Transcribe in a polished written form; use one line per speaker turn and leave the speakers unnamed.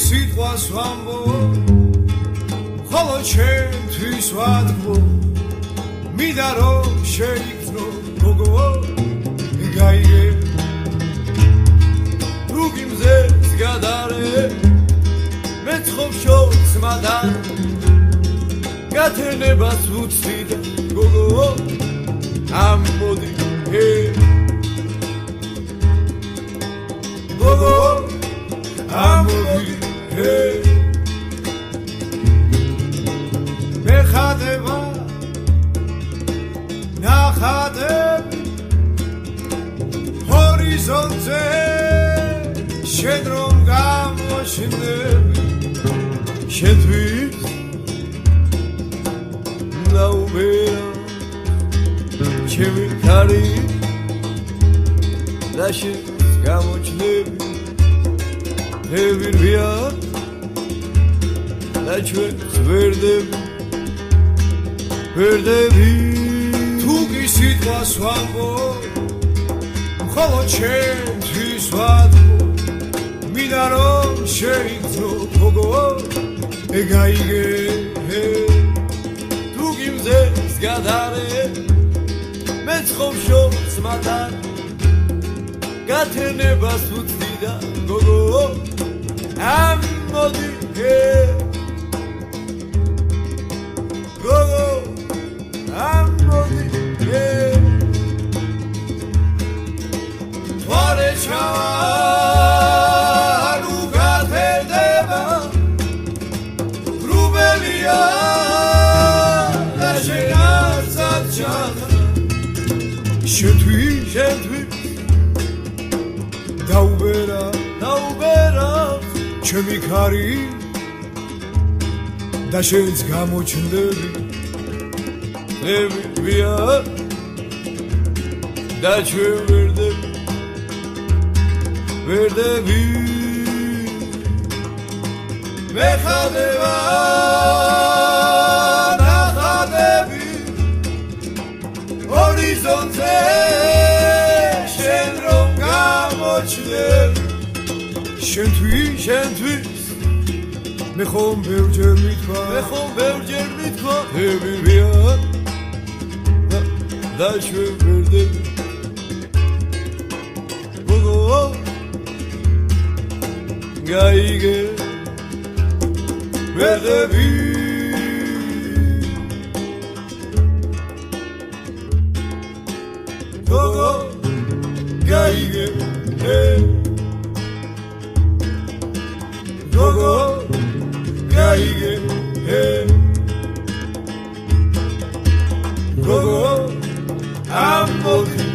სიტყვას ვამბო ხოლო ჩემთვის ვადგმო მინდა რომ შეიგრძნო გოგო გაიგე თუ გიმზეს გადარე მე ცხობშო ძმადან გათენებას ვუცდი და გოგო ამბოდი გოგო ამბოდი მე ხადება ნახადები ჰორიზონტზე შენ რომ გამოჩნდები შენთვის ნაუბერა ჩემი ქარი და შენ გამოჩნდები ევირვია და ჩვენ ვერდები თუ კი სიტყვას ვამბო ხოლო ჩემთვის ვადგმო მინდა რომ შეიგრძნო გოგო გაიგე თუ გიმზეს გადარე მე ცხობშო ძმათან გათენებას ვუცდი და გოგო ამბოდი გოგო ამბოდი თვარე ჩავარ უგათერდება რუბელია და შენ არცად ჩახარ შენთვის დაუბერა ჩემი ქარი და შენც გამოჩნდები ევირვია და ჩვენ ვერდები მე ხადება ნახადები ჰორიზონტზე შენ რომ გამოჩნდები შენთვის მე ხომ ბევრჯერ მითქვა ევირვია და ჩვენ ვერდები გოგო გაიგე ვერდები გოგო გაიგე გოგო გაიგე გოგო ამბოდი